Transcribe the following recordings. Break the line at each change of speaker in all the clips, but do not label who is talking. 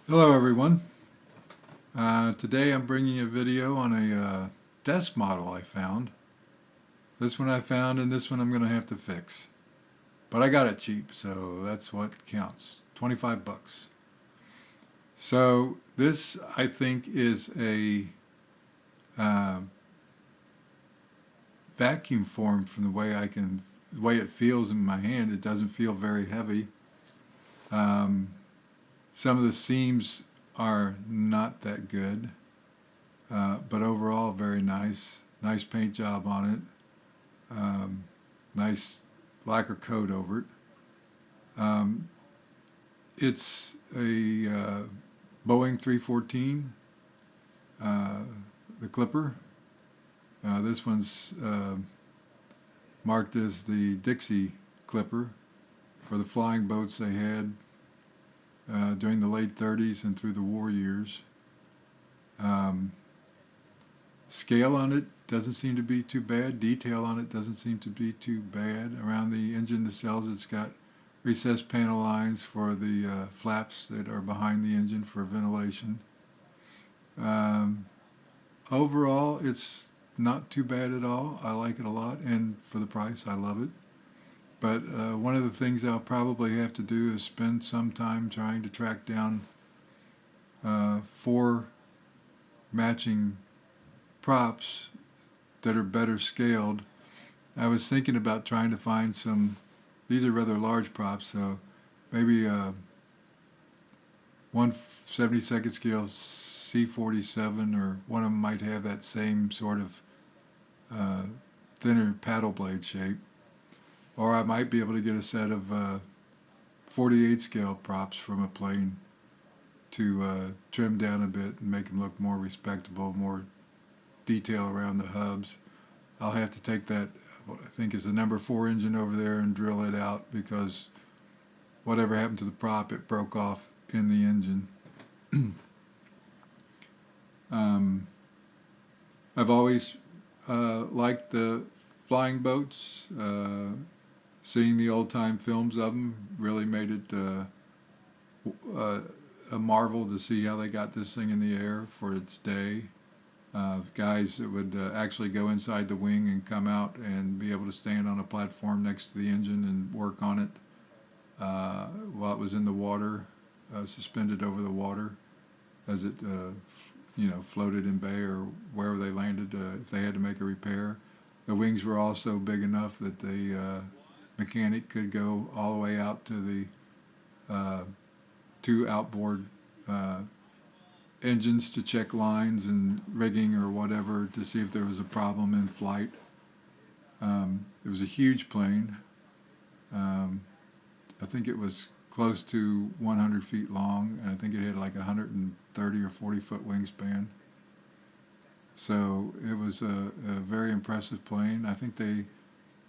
Hello everyone. Today I'm bringing a video on a desk model I found. This one I found and this one I'm going to have to fix. But I got it cheap, so that's what counts. 25 bucks. So this I think is a uh, vacuum form from the way it feels in my hand. It doesn't feel very heavy. Um, some of the seams are not that good. But overall very nice. Nice paint job on it. Nice lacquer coat over it. Um, it's a Boeing 314, uh, the Clipper. This one's marked as the Dixie Clipper for the flying boats they had during the late 30s and through the war years. Um, Scale on it doesn't seem to be too bad. Detail on it doesn't seem to be too bad. Around the engine nacelles, it's got recessed panel lines for the flaps that are behind the engine for ventilation. Um, Overall, it's not too bad at all. I like it a lot, and for the price, I love it. But one of the things I'll probably have to do is spend some time trying to track down four matching props that are better scaled. I was thinking about trying to find some, these are rather large props, so maybe 1/72nd scale C47, or one of them might have that same sort of uh, thinner paddle blade shape. Or I might be able to get a set of 48 scale props from a plane to trim down a bit and make them look more respectable, more detail around the hubs. I'll have to take that, what I think is the number 4 engine over there, and drill it out, because whatever happened to the prop, it broke off in the engine. um, I've always liked the flying boats. Seeing the old time films of them really made it a marvel to see how they got this thing in the air for its day. Guys that would actually go inside the wing and come out and be able to stand on a platform next to the engine and work on it while it was in the water, suspended over the water as it floated in bay or wherever they landed if they had to make a repair. The wings were also big enough that the mechanic could go all the way out to the two outboard engines to check lines and rigging or whatever to see if there was a problem in flight. It was a huge plane. I think it was close to 100 feet long, and I think it had like 130 or 40 foot wingspan. So it was a very impressive plane. I think they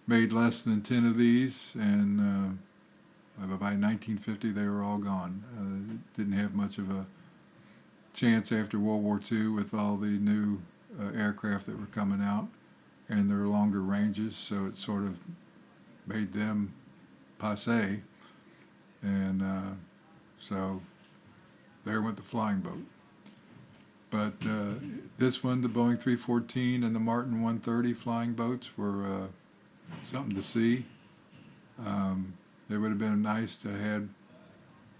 made less than 10 of these, and by 1950 they were all gone. Didn't have much of a chance after World War II with all the new aircraft that were coming out and their longer ranges, so it sort of made them passe. And so there went the flying boat. But this one, the Boeing 314 and the Martin 130 flying boats were something to see. It would have been nice to have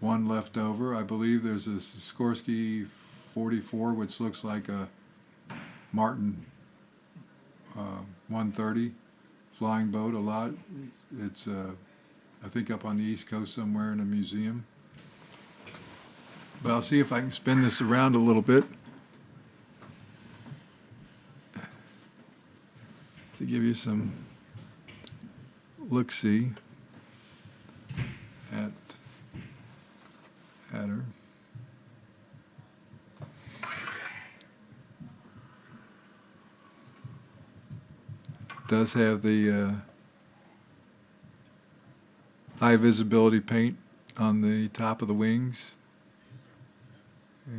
one left over. I believe there's a Sikorsky 44, which looks like a Martin 130 flying boat a lot. It's I think up on the East Coast somewhere in a museum. But I'll see if I can spin this around a little bit to give you some look-see at her. Does have the high visibility paint on the top of the wings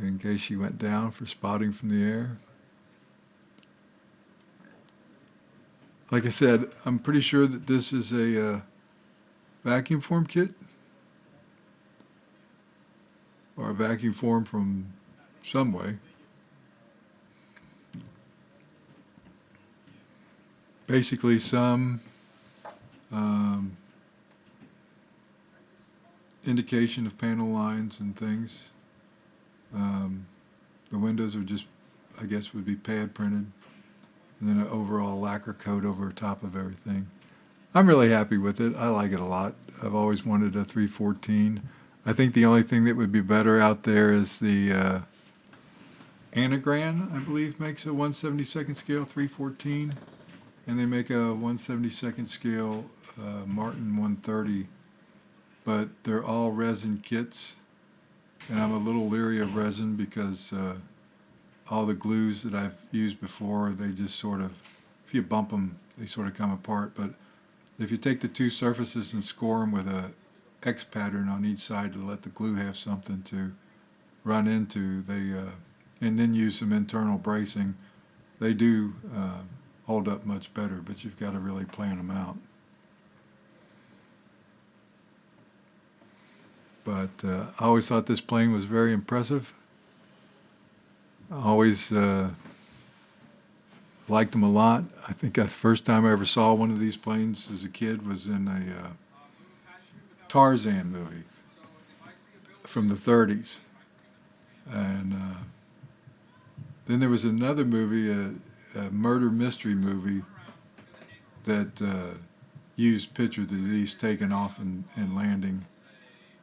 in case she went down for spotting from the air. Like I said, I'm pretty sure that this is a vacuum form kit, or or vacuum form from some way. Basically some indication of panel lines and things. The windows are just, I guess, would be pad printed, and then an overall lacquer coat over top of everything. I'm really happy with it. I like it a lot. I've always wanted a 314. I think the only thing that would be better out there is the Anagran, I believe, makes a 1/72nd scale 314, and they make a 1/72nd scale Martin 130, but they're all resin kits, and I'm a little leery of resin because all the glues that I've used before, they just sort of, if you bump them, they sort of come apart. But if you take the two surfaces and score them with a X pattern on each side to let the glue have something to run into, and then use some internal bracing, they do hold up much better, but you've got to really plan them out. But I always thought this plane was very impressive. I always liked them a lot. I think the first time I ever saw one of these planes as a kid was in a Tarzan movie from the 30s. And then there was another movie, a murder mystery movie, that used pictures of these taken off and landing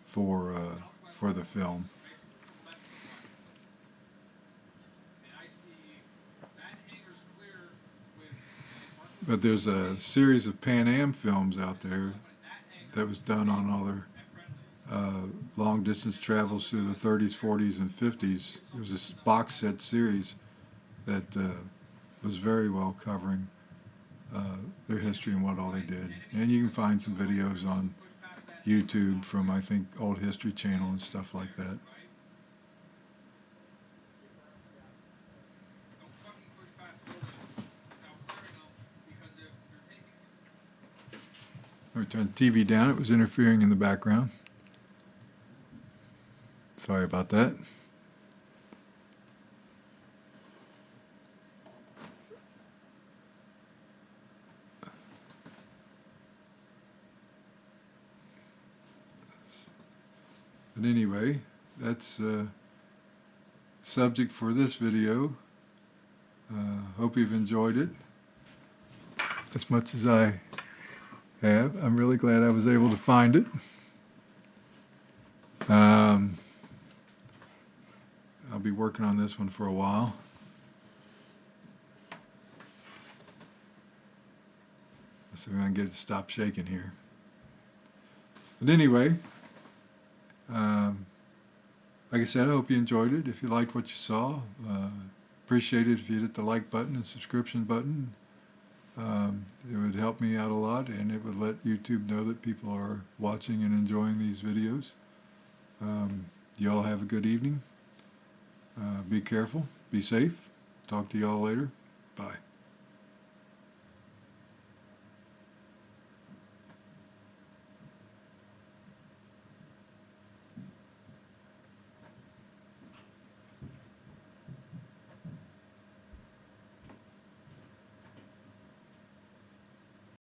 for the film. But there's a series of Pan Am films out there that was done on all their long distance travels through the 30s, 40s, and 50s. There was this box set series that was very well covering their history and what all they did. And you can find some videos on YouTube from, I think, Old History Channel and stuff like that. Let me turn the TV down. It was interfering in the background. Sorry about that. But anyway, that's the subject for this video. Hope you've enjoyed it as much as I have. I'm really glad I was able to find it. I'll be working on this one for a while. Let's see if I can get it to stop shaking here. But anyway, like I said, I hope you enjoyed it. If you liked what you saw, appreciate it if you hit the like button and subscription button. It would help me out a lot, and it would let YouTube know that people are watching and enjoying these videos. You all have a good evening. Be careful. Be safe. Talk to you all later. Bye.